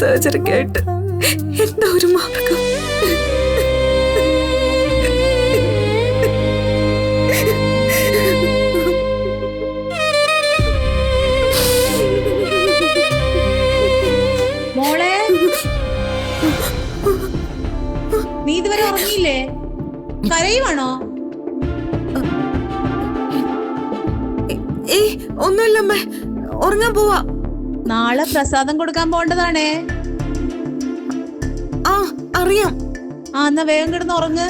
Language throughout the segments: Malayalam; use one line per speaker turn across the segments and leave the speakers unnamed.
സർജറിക്കായിട്ട് എന്താ ഒരു മാർഗം?
മോളെ, നീ ഇതുവരെ ഉറങ്ങിയില്ലേ? കരയുവാണോ?
ഏയ് ഒന്നുമില്ലമ്മേ, ഉറങ്ങാൻ പോവാ.
നാളെ പ്രസാദം കൊടുക്കാൻ പോണ്ടതാണേ.
ആ അറിയാം.
എന്നാ വേഗം കിടന്ന് ഉറങ്ങ്.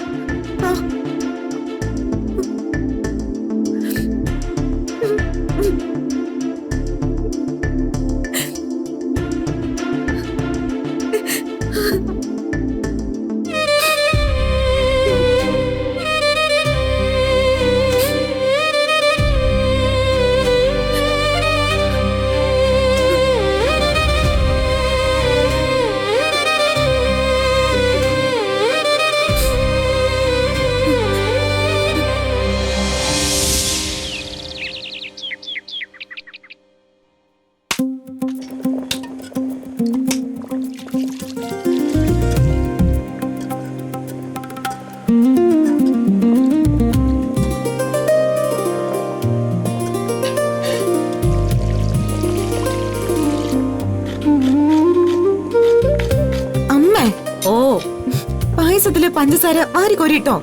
പായസത്തില് പഞ്ചസാര ആര് കോരിട്ടോ?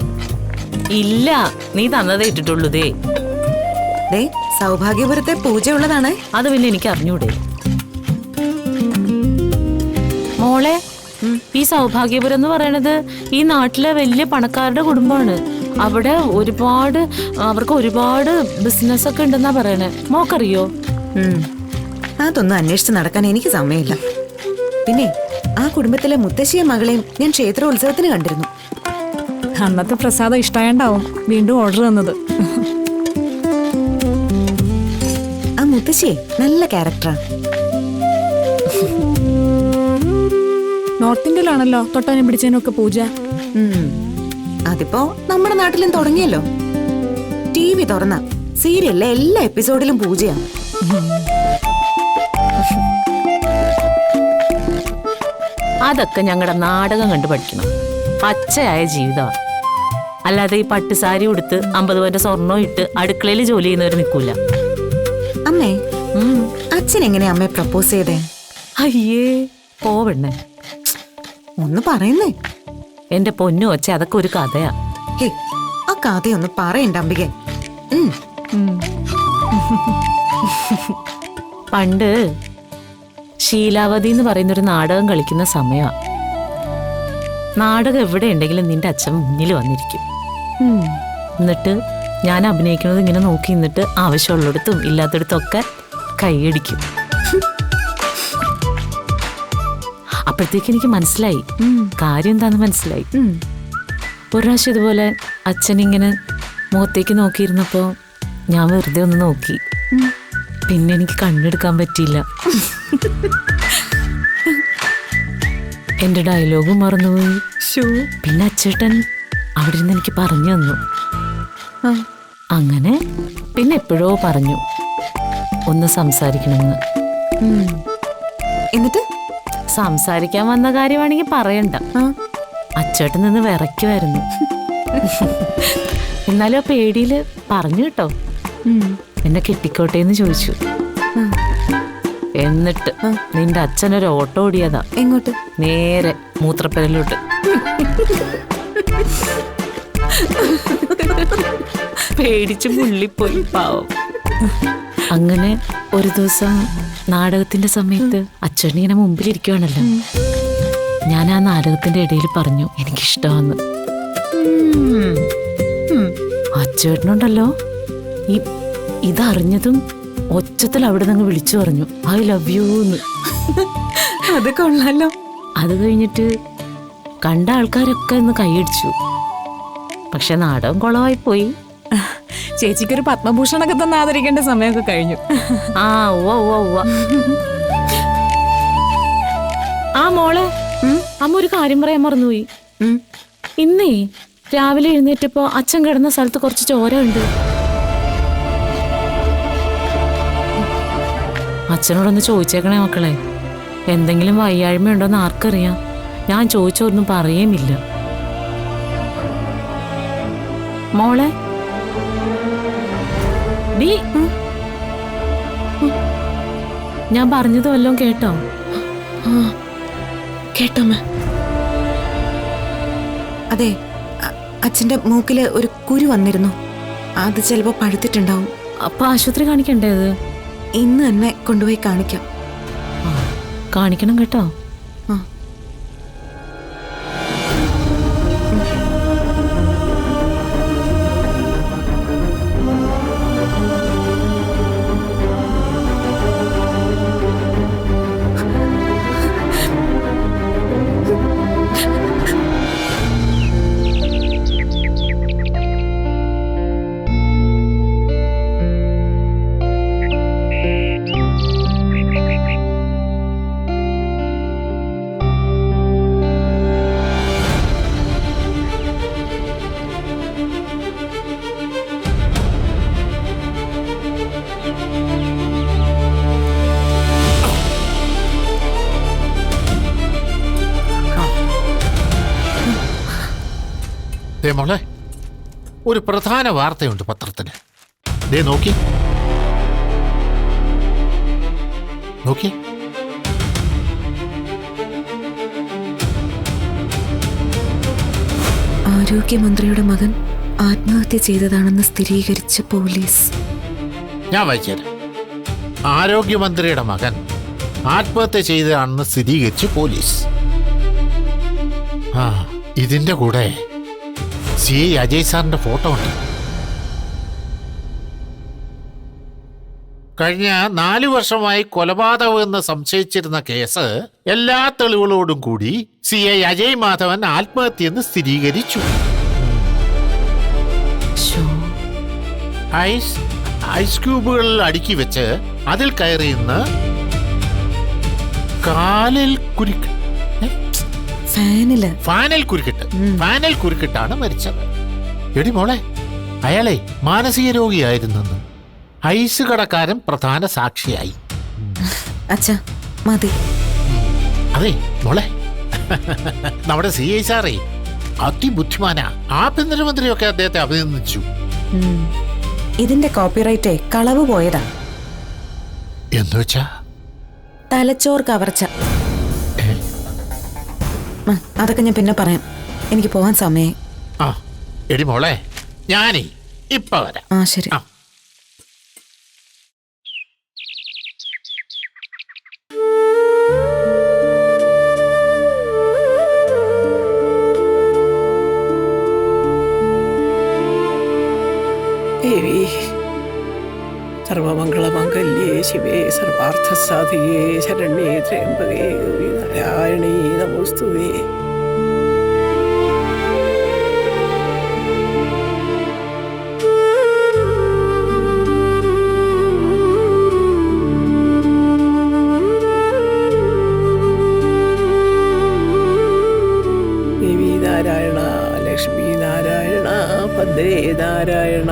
ഇല്ല, നീ തന്നതേ ഇട്ടിട്ടുള്ളൂ.
ദേ സൗഭാഗ്യപുരത്തെ പൂജ ഉള്ളതാണ്.
അത് പിന്നെ എനിക്ക് അറിഞ്ഞൂടെ മോളെ. ഈ സൗഭാഗ്യപുരം എന്ന് പറയണത് ഈ നാട്ടിലെ വലിയ പണക്കാരുടെ കുടുംബമാണ്. അവിടെ അവർക്ക് ഒരുപാട് ബിസിനസ് ഒക്കെ ഉണ്ടെന്നാ പറയണേ. മോക്കറിയോ?
അതൊന്നും അന്വേഷിച്ച് നടക്കാൻ എനിക്ക് സമയമില്ല. പിന്നെ ആ കുടുംബത്തിലെ മുത്തശ്ശിയെ മകളെയും ഞാൻ ക്ഷേത്രോത്സവത്തിന് കണ്ടിരുന്നു.
അന്നത്തെ പ്രസാദം ഇഷ്ടായണ്ടാവും വീണ്ടും ഓർഡർ തന്നത്.
ആ മുത്തശ്ശിയെ നല്ല ക്യാരക്ടറാ.
നോർത്ത് ഇന്ത്യയിലാണല്ലോ തൊട്ടാനും പിടിച്ചതിനും ഒക്കെ പൂജ.
അതിപ്പോ നമ്മുടെ നാട്ടിലും തുടങ്ങിയല്ലോ. TV തുറന്ന സീരിയലിലെ എല്ലാ എപ്പിസോഡിലും പൂജയാണ്.
അതൊക്കെ ഞങ്ങളുടെ നാടകം കണ്ടു പഠിക്കണം. പച്ചയായ ജീവിതമാണ്. അല്ലാതെ ഈ പട്ടുസാരി ഉടുത്ത് 50 പവന്റെ സ്വർണ്ണം ഇട്ട് അടുക്കളയിൽ ജോലി ചെയ്യുന്നവർ നിൽക്കൂല.
അമ്മേ, അച്ഛൻ എങ്ങനെയാ അമ്മയെ പ്രപ്പോസ് ചെയ്തേ?
അയ്യേ പോവണ്ണേ,
ഒന്ന് പറയുന്നേ.
എന്റെ പൊന്നു ഒച്ച, അതൊക്കെ ഒരു കഥയാ.
ഹേ, ആ കഥയൊന്ന് പറയണ്ട അംബികെ.
പണ്ട് ശീലാവതി എന്ന് പറയുന്നൊരു നാടകം കളിക്കുന്ന സമയമാ. നാടകം എവിടെ ഉണ്ടെങ്കിലും നിന്റെ അച്ഛൻ മുന്നിൽ വന്നിരിക്കും. എന്നിട്ട് ഞാൻ അഭിനയിക്കുന്നത് ഇങ്ങനെ നോക്കി നിന്നിട്ട് ആവശ്യമുള്ളിടത്തും ഇല്ലാത്തടത്തും ഒക്കെ കൈയടിക്കും. അപ്പോഴത്തേക്ക് എനിക്ക് മനസ്സിലായി കാര്യം എന്താന്ന് മനസ്സിലായി. ഒരു പ്രാവശ്യം ഇതുപോലെ അച്ഛനിങ്ങനെ മുഖത്തേക്ക് നോക്കിയിരുന്നപ്പോ ഞാൻ വെറുതെ ഒന്ന് നോക്കി. പിന്നെ എനിക്ക് കണ്ണെടുക്കാൻ പറ്റിയില്ല. എന്റെ ഡയലോഗും മറന്നുപോയി. പിന്നെ അച്ചേട്ടൻ അവിടെ ഇരുന്ന് എനിക്ക് പറഞ്ഞു തന്നു. അങ്ങനെ പിന്നെ എപ്പോഴോ പറഞ്ഞു ഒന്ന് സംസാരിക്കണമെന്ന്.
എന്നിട്ട്
സംസാരിക്കാൻ വന്ന കാര്യമാണെങ്കിൽ പറയണ്ട. അച്ചേട്ടൻ നിന്ന് വിറയ്ക്കുമായിരുന്നു. എന്നാലും ആ പേടിയില് പറഞ്ഞു കേട്ടോ. എന്നെ കെട്ടിക്കോട്ടെ എന്ന് ചോദിച്ചു. എന്നിട്ട് നിന്റെ അച്ഛനൊരു ഓട്ടോ ഓടിയതാ.
എങ്ങോട്ട്?
നേരെ മൂത്രപ്പരലോട്ട്. പേടിച്ച് മുള്ളിപ്പോയി പാവം. അങ്ങനെ ഒരു ദിവസം നാടകത്തിന്റെ സമയത്ത് അച്ഛനിങ്ങനെ മുമ്പിലിരിക്കുവാണല്ലോ. ഞാൻ ആ നാടകത്തിന്റെ ഇടയിൽ പറഞ്ഞു എനിക്കിഷ്ടമാന്ന്. അച്ചേട്ടനുണ്ടല്ലോ ഇതറിഞ്ഞതും ഒച്ചത്തിൽ അവിടെ നിന്ന് വിളിച്ചു പറഞ്ഞു ഐ ലവ് യു എന്ന്.
അത് കൊള്ളാലോ.
അത് കഴിഞ്ഞിട്ട് കണ്ട ആൾക്കാരൊക്കെ ഒന്ന് കൈയടിച്ചു. പക്ഷെ നാടകം കുളമായി പോയി.
ചേച്ചിക്കൊരു പത്മഭൂഷണൊക്കെ തന്നെ ആദരിക്കേണ്ട സമയമൊക്കെ കഴിഞ്ഞു.
ആ ഉവ്വ. ആ മോളെ, അമ്മ ഒരു കാര്യം പറയാൻ മറന്നുപോയി. ഇന്നേ രാവിലെ എഴുന്നേറ്റപ്പോ അച്ഛൻ കിടന്ന സ്ഥലത്ത് കുറച്ച് ചോര ഉണ്ട്. അച്ഛനോടൊന്ന് ചോദിച്ചേക്കണേ മക്കളെ. എന്തെങ്കിലും വയ്യാഴ്മയുണ്ടോന്ന് ആർക്കറിയാം. ഞാൻ ചോദിച്ചൊന്നും പറയുമില്ല. മോളെ ഡീ, ഞാൻ പറഞ്ഞത് വല്ലതും കേട്ടോ?
കേട്ടോമ്മ. അതെ, അച്ഛന്റെ മൂക്കില് ഒരു കുരു വന്നിരുന്നു. അത് ചിലപ്പോ പഴുത്തിട്ടുണ്ടാവും.
അപ്പൊ ആശുപത്രി കാണിക്കണ്ടേ? അത്
ഇന്ന് തന്നെ കൊണ്ടുപോയി കാണിക്കാം.
കാണിക്കണം കേട്ടോ.
മോളെ, ഒരു പ്രധാന വാർത്തയുണ്ട് പത്രത്തിന്. ദേ നോക്കി നോക്കി.
ആരോഗ്യമന്ത്രിയുടെ മകൻ ആത്മഹത്യ ചെയ്തതാണെന്ന് സ്ഥിരീകരിച്ച പോലീസ്.
ഞാൻ വായിച്ചുതരാം. ആരോഗ്യമന്ത്രിയുടെ മകൻ ആത്മഹത്യ ചെയ്തതാണെന്ന് സ്ഥിരീകരിച്ച് പോലീസ്. ഇതിന്റെ കൂടെ CI അജയ് സാറിന്റെ ഫോട്ടോ ഉണ്ട്. കഴിഞ്ഞ 4 വർഷമായി കൊലപാതകമെന്ന് സംശയിച്ചിരുന്ന കേസ് എല്ലാ തെളിവുകളോടും കൂടി CI അജയ് മാധവൻ ആത്മഹത്യയെന്ന് സ്ഥിരീകരിച്ചു. ഐസ് ക്യൂബുകളിൽ അടുക്കി വെച്ച് അതിൽ കയറിയുന്ന കാലിൽ ഫാനിൽ കുരുക്കിട്ടാണ് മരിച്ചത്. എടി മോളെ, അയാളെ മാനസിക രോഗിയായിരുന്നെന്ന് ഐസ് കടക്കാരൻ പ്രധാന സാക്ഷിയായി. അതെ മോളെ, നമ്മുടെ CI സാറേ അതിബുദ്ധിമാനാ. ആഭ്യന്തരമന്ത്രിയൊക്കെ അദ്ദേഹത്തെ അഭിനന്ദിച്ചു.
ഇതിന്റെ കോപ്പിറൈറ്റ് കളവ് പോയതാ.
എന്നുവെച്ചാ
തലച്ചോർ കവർച്ച. അതൊക്കെ ഞാൻ പിന്നെ പറയാം. എനിക്ക് പോവാൻ സമയം.
എടി മോളെ, ഞാനേ ഇപ്പൊ വരാം.
ശരി.
ദേവി സർവമംഗളമംഗല്യേ ശിവേ സർവാർത്ഥസാധികേ ശരണ്യേ ത്രയംബകേ ഗൗരി നാരായണീ നമോസ്തുതേ. ദേവി നാരായണ, ലക്ഷ്മി നാരായണ, ഭദ്രേ നാരായണ,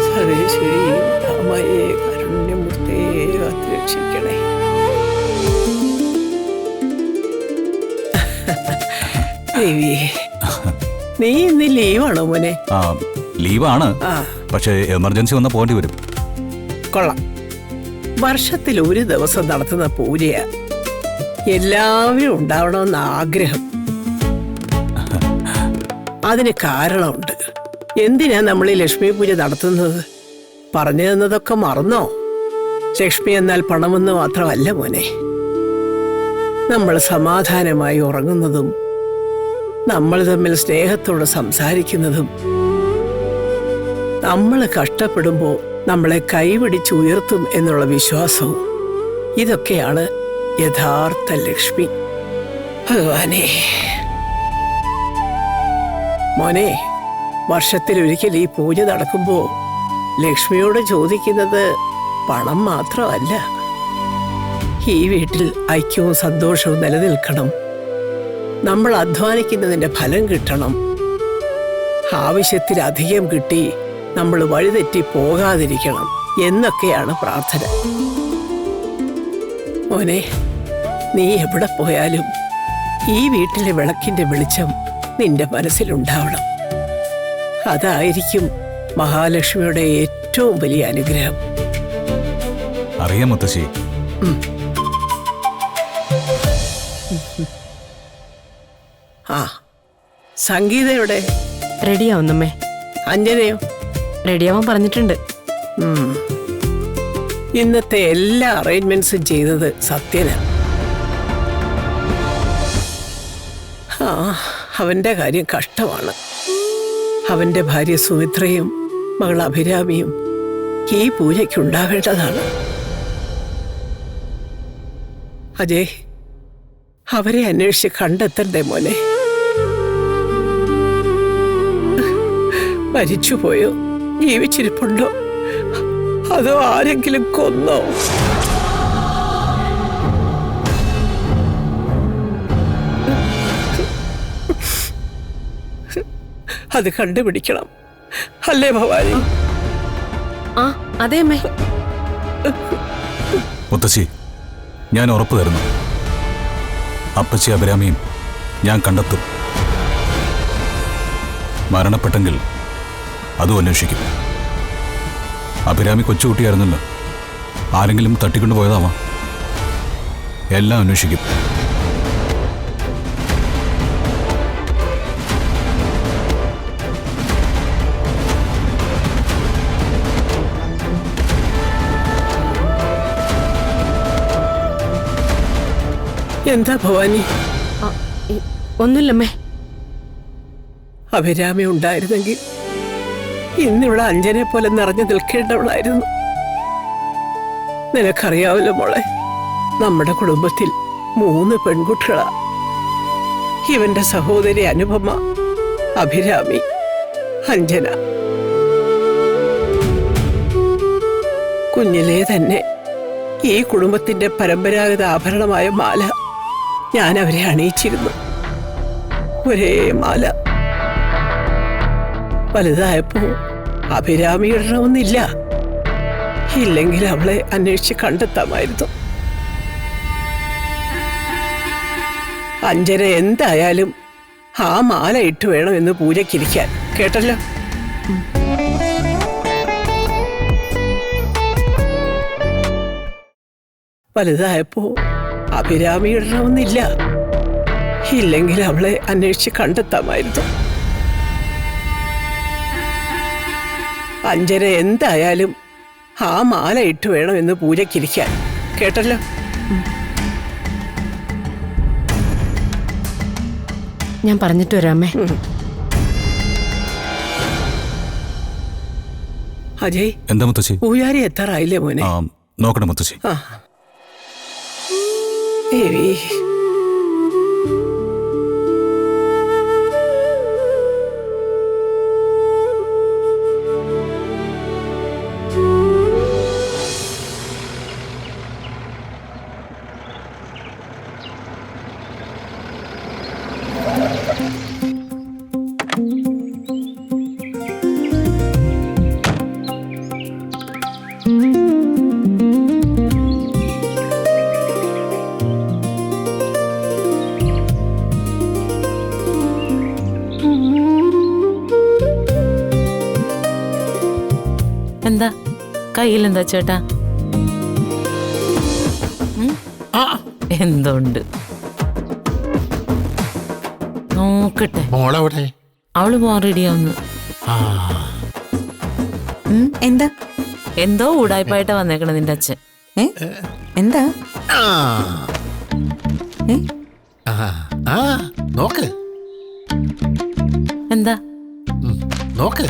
സർവേശ്വരി അമ്മയെ കാരുണ്യമൂർത്തേ കാത്തുരക്ഷിക്കണേ. ദേവി, നീ ഇന്ന് ലീവാണോ മോനെ?
ലീവാണ്, പക്ഷേ എമർജൻസി വന്ന് പോകേണ്ടി വരും.
കൊള്ളാം. വർഷത്തിൽ ഒരു ദിവസം നടത്തുന്ന പൂജയാ. എല്ലാവരും ഉണ്ടാവണമെന്ന് ആഗ്രഹം. അതിന് കാരണമുണ്ട്. എന്തിനാ നമ്മൾ ഈ ലക്ഷ്മി പൂജ നടത്തുന്നത്? പറഞ്ഞു തന്നതൊക്കെ മറന്നോ? ലക്ഷ്മി എന്നാൽ പണമെന്ന് മാത്രമല്ല മോനെ. നമ്മൾ സമാധാനമായി ഉറങ്ങുന്നതും നമ്മൾ തമ്മിൽ സ്നേഹത്തോടെ സംസാരിക്കുന്നതും നമ്മൾ കഷ്ടപ്പെടുമ്പോൾ നമ്മളെ കൈപിടിച്ചുയർത്തും എന്നുള്ള വിശ്വാസവും ഇതൊക്കെയാണ് യഥാർത്ഥ ലക്ഷ്മി. ഭഗവാനെ, മോനെ, വർഷത്തിലൊരിക്കൽ ഈ പൂജ നടക്കുമ്പോൾ ലക്ഷ്മിയോട് ചോദിക്കുന്നത് പണം മാത്രമല്ല. ഈ വീട്ടിൽ ഐക്യവും സന്തോഷവും നിലനിൽക്കണം. നമ്മൾ അധ്വാനിക്കുന്നതിന്റെ ഫലം കിട്ടണം. ആവശ്യത്തിലധികം കിട്ടി നമ്മൾ വഴിതെറ്റി പോകാതിരിക്കണം എന്നൊക്കെയാണ് പ്രാർത്ഥന. മോനെ, നീ എവിടെ പോയാലും ഈ വീട്ടിലെ വിളക്കിന്റെ വെളിച്ചം നിന്റെ മനസ്സിലുണ്ടാവണം. അതായിരിക്കും മഹാലക്ഷ്മിയുടെ ഏറ്റവും വലിയ അനുഗ്രഹം.
അറിയാം മുത്തശ്ശി.
ആ, സംഗീതയുടെ
റെഡിയാവുന്നമ്മേ.
അഞ്ജനയോ?
റെഡിയാവാൻ പറഞ്ഞിട്ടുണ്ട്.
ഇന്നത്തെ എല്ലാ അറേഞ്ച്മെന്റ്സും ചെയ്തത് സത്യനാ. ആ, അവന്റെ കാര്യം കഷ്ടമാണ്. അവന്റെ ഭാര്യ സുമിത്രയും മകൾ അഭിരാമിയും ഈ പൂജയ്ക്കുണ്ടാവേണ്ടതാണ്. അജയ്, അവരെ അന്വേഷിച്ച് കണ്ടെത്തണ്ടേ മോനെ? മരിച്ചുപോയോ, ജീവിച്ചിരിപ്പുണ്ടോ, അതോ ആരെങ്കിലും കൊന്നോ? അത് കണ്ടുപിടിക്കണം, അല്ലേ ഭവാനി?
ആ അതെ അമ്മേ.
മുത്തശ്ശി, ഞാൻ ഉറപ്പ് തരുന്നു, അപ്പച്ചി അഭിരാമിയും ഞാൻ കണ്ടെത്തും. മരണപ്പെട്ടെങ്കിൽ അതും അന്വേഷിക്കും. അഭിരാമി കൊച്ചുകുട്ടിയായിരുന്നല്ലോ, ആരെങ്കിലും തട്ടിക്കൊണ്ടു പോയതാവാം. എല്ലാം അന്വേഷിക്കും.
എന്താ ഭവാനി?
ഒന്നുമില്ലമ്മേ.
അഭിരാമി ഉണ്ടായിരുന്നെങ്കിൽ ഇന്നിവിടെ അഞ്ജനെ പോലെ നിറഞ്ഞു നിൽക്കേണ്ടവളായിരുന്നു. നിനക്കറിയാവല്ലോ മോളെ, നമ്മുടെ കുടുംബത്തിൽ 3 പെൺകുട്ടികളാ. ഇവന്റെ സഹോദരി അനുപമ, അഭിരാമി, അഞ്ജന. കുഞ്ഞിലേ തന്നെ ഈ കുടുംബത്തിന്റെ പരമ്പരാഗത ആഭരണമായ മാല ഞാൻ അവരെ അണിയിച്ചിരുന്നു. ഒരേ മാല. വലുതായപ്പോ അഭിരാമി ഇടണമെന്നില്ല. ഇല്ലെങ്കിൽ അവളെ അന്വേഷിച്ച് കണ്ടെത്താമായിരുന്നു. അഞ്ജന എന്തായാലും ആ മാല ഇട്ട് വേണം എന്ന് പൂജയ്ക്കിരിക്കാൻ. കേട്ടല്ലോ? വലുതായപ്പോ അഭിരാമി ഇടണമെന്നില്ല. ഇല്ലെങ്കിൽ അവളെ അന്വേഷിച്ച് കണ്ടെത്താമായിരുന്നു. അഞ്ജന എന്തായാലും ആ മാല ഇട്ട് വേണം എന്ന് പൂജയ്ക്കിരിക്കാൻ. കേട്ടല്ലോ?
ഞാൻ പറഞ്ഞിട്ട് വരാമേ.
അജയ്,
എന്താ മുത്തശ്ശി?
പൂജാരി എത്താറായില്ലേ മോനെ?
നോക്കണം മുത്തശ്ശി.
ആ ദേവി,
എന്താ കയ്യിലെന്താ ചേട്ടാ? എന്തുണ്ട് നോക്കട്ടെ.
മോളെവിടെ?
അവള് പോവാൻ റെഡിയാവുന്നു.
എന്താ?
എന്തോ ഊടായ്പായിട്ടാ വന്നേക്കണ നിന്റെ അച്ഛൻ.
എന്താ?
ആ.
ഏ?
ആ, നോക്ക്
എന്താ?
നോക്ക്.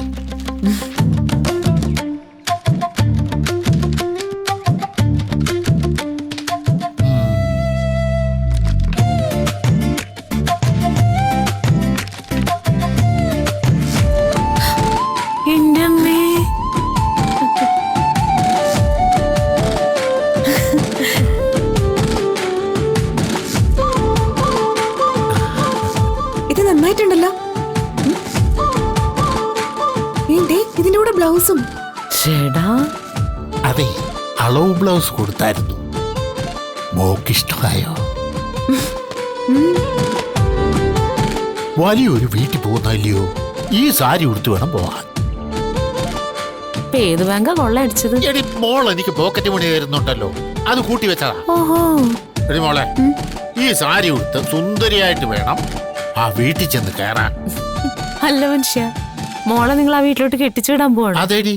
എന്റെ അമ്മേ,
ഇത് നന്നായിട്ടുണ്ടല്ലോ. ഇതിന്റെ കൂടെ ബ്ലൗസും.
ചേടാ
അതെ, അളവ് ബ്ലൗസ് കൊടുത്തായിരുന്നു. മോക്കിഷ്ടമായോ? വലിയൊരു വീട്ടിൽ പോകുന്നല്ലയോ, ഈ സാരി ഉടുത്ത് വേണം പോവാൻ.
ഇപ്പൊ ഏത് ബാങ്കാ കൊള്ളയടിച്ചത്?
എടി മോൾ എനിക്ക് പോക്കറ്റ് മണി തരുന്നുണ്ടല്ലോ, അത് കൂട്ടി വെച്ചതാ.
ഓഹോ.
എടി മോളെ, ഈ സാരി ഉടുത്ത് സുന്ദരിയായിട്ട് വേണം ആ വീട്ടിൽ ചെന്ന് കയറാൻ.
അല്ല മനുഷ്യ, മോളെ നിങ്ങൾ ആ വീട്ടിലോട്ട് കെട്ടിച്ചു വിടാൻ പോവാണ്?
അതെടി,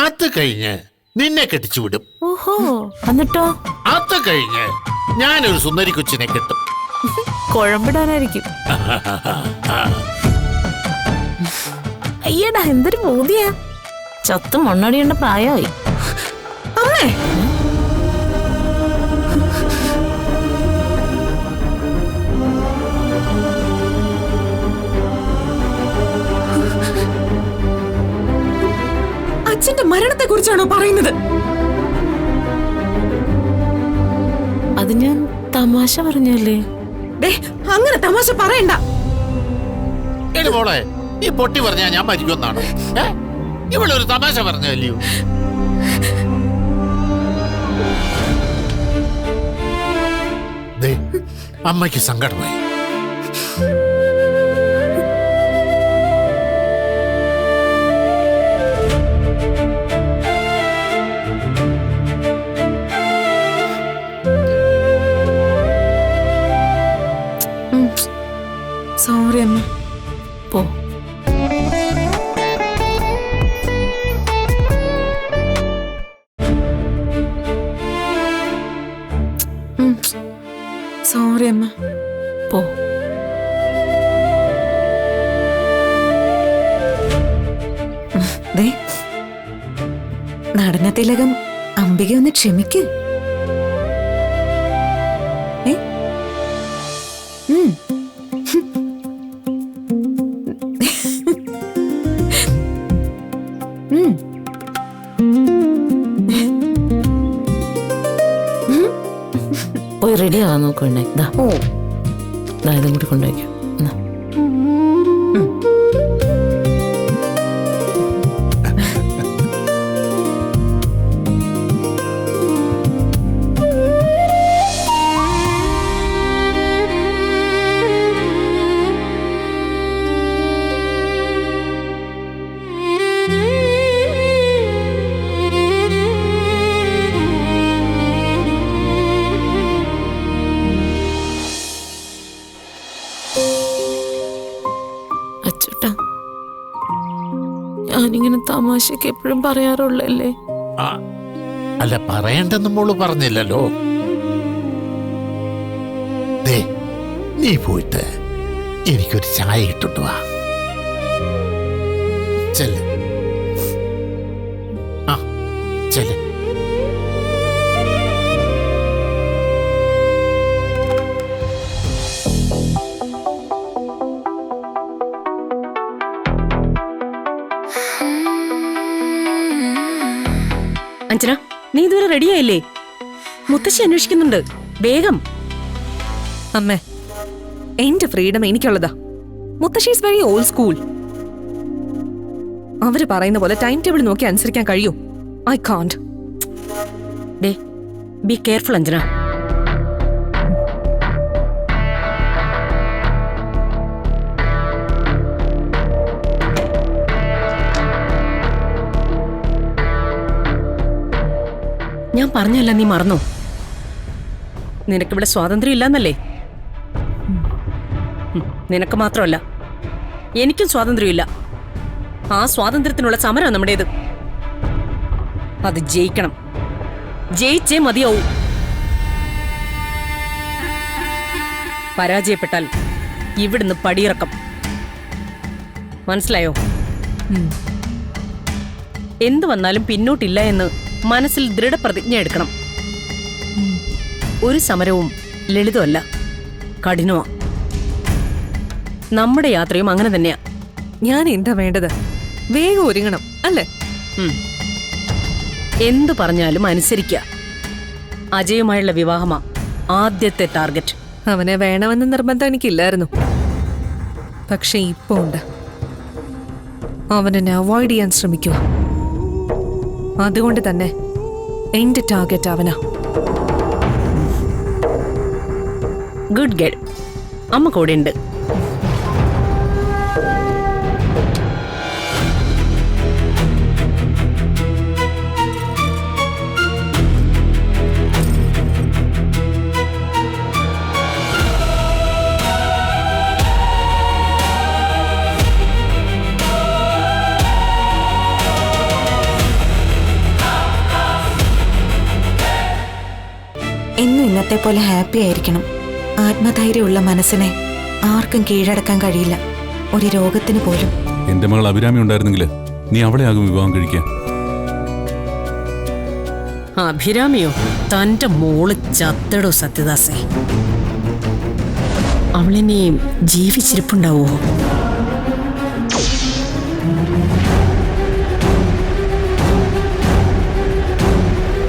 അത് കഴിഞ്ഞ് നിന്നെ കെട്ടിച്ചു വിടും.
ഓഹോ. എന്നിട്ടോ?
അത് കഴിഞ്ഞ് ഞാനൊരു സുന്ദരി കൊച്ചിനെ കെട്ടും.
കുഴമ്പിടാനായിരിക്കും. അയ്യടാ, എന്തൊരു ബോധിയാ. ചത്ത് മണ്ണടിയേണ്ട പ്രായമായി.
അമ്മേ, അച്ഛന്റെ മരണത്തെ കുറിച്ചാണോ പറയുന്നത്?
അത് ഞാൻ തമാശ പറഞ്ഞല്ലേ.
അങ്ങനെ തമാശ പറയണ്ട.
എടി മോളെ, ഈ പൊട്ടി പറഞ്ഞാ ഞാൻ മരിക്കുമെന്നാണ്. ഇവളൊരു തമാശ പറഞ്ഞല്ലയോ. അമ്മയ്ക്ക് സങ്കടമായി.
സോറി അമ്മ.
പോ.
സോറി അമ്മ.
പോ.
നടനത്തിലകം അംബിക ഒന്ന് ക്ഷമിക്ക്.
പോയി റെഡി ആവാൻ നോക്കണ്ടേ. ഇതും കൂടി കൊണ്ടുവയ്ക്കാം. അച്ചുട്ടാ, ഞാനിങ്ങനെ തമാശക്ക് എപ്പോഴും പറയാറുള്ളല്ലേ.
അല്ല, പറയണ്ടെന്ന് മോള് പറഞ്ഞില്ലല്ലോ. നീ പോയിട്ട് എനിക്കൊരു ചായ ഇട്ടിട്ട് വാ. ചെല്ല്. ചെല്ല്.
അഞ്ജന, നീ ഇതുവരെ റെഡിയായില്ലേ? മുത്തശ്ശി അന്വേഷിക്കുന്നുണ്ട്. വേഗം.
അമ്മേ, എന്റെ ഫ്രീഡം എനിക്കുള്ളതാ. മുത്തശ്ശി ഈസ് വെരി ഓൾഡ് സ്കൂൾ. അവര് പറയുന്ന പോലെ ടൈം ടേബിൾ നോക്കി അനുസരിക്കാൻ കഴിയൂ? I can't.
Be careful Anjana. ഞാൻ പറഞ്ഞല്ല, നീ മറന്നോ? നിനക്കിവിടെ സ്വാതന്ത്ര്യം ഇല്ലെന്നല്ലേ? നിനക്ക് മാത്രമല്ല, എനിക്കും സ്വാതന്ത്ര്യമില്ല. ആ സ്വാതന്ത്ര്യത്തിനുള്ള സമരം നമ്മുടേത്. അത് ജയിക്കണം. ജയിച്ചേ മതിയാവൂ. പരാജയപ്പെട്ടാൽ ഇവിടുന്ന് പടിയിറക്കം. മനസ്സിലായോ? എന്തു വന്നാലും പിന്നോട്ടില്ല എന്ന് മനസ്സിൽ ദൃഢപ്രതിജ്ഞ എടുക്കണം. ഒരു സമരവും ലളിതമല്ല, കഠിനമാ. നമ്മുടെ യാത്രയും അങ്ങനെ തന്നെയാ.
ഞാൻ എന്താ വേണ്ടത്? വേഗം ഒരുങ്ങണം അല്ലേ?
എന്തു പറഞ്ഞാലും അനുസരിക്കുക. അജയുമായുള്ള വിവാഹമാ ആദ്യത്തെ ടാർഗറ്റ്.
അവനെ വേണമെന്ന് നിർബന്ധം എനിക്കില്ലായിരുന്നു. പക്ഷെ ഇപ്പൊ ഉണ്ട്. അവനെന്നെ അവോയ്ഡ് ചെയ്യാൻ ശ്രമിക്കുക. അതുകൊണ്ട് തന്നെ എന്റെ ടാർഗറ്റ് അവനാ.
Good girl. അമ്മ കൂടെ ഉണ്ട്.
എന്നും ഇന്നത്തെ പോലെ ഹാപ്പി ആയിരിക്കണം. ആത്മധൈര്യമുള്ള മനസ്സിനെ ആർക്കും കീഴടക്കാൻ കഴിയില്ല, ഒരു രോഗത്തിന് പോലും.
എന്റെ മകൾ അഭിരാമി ഉണ്ടായിരുന്നെങ്കിൽ നീ അവളെ ആകും വിവാഹം കഴിക്കുക.
അഭിരാമിയോ? തന്റെ മോള് ചത്തടോ സത്യദാസേ. അവളിനി ജീവിച്ചിരിപ്പുണ്ടാവോ?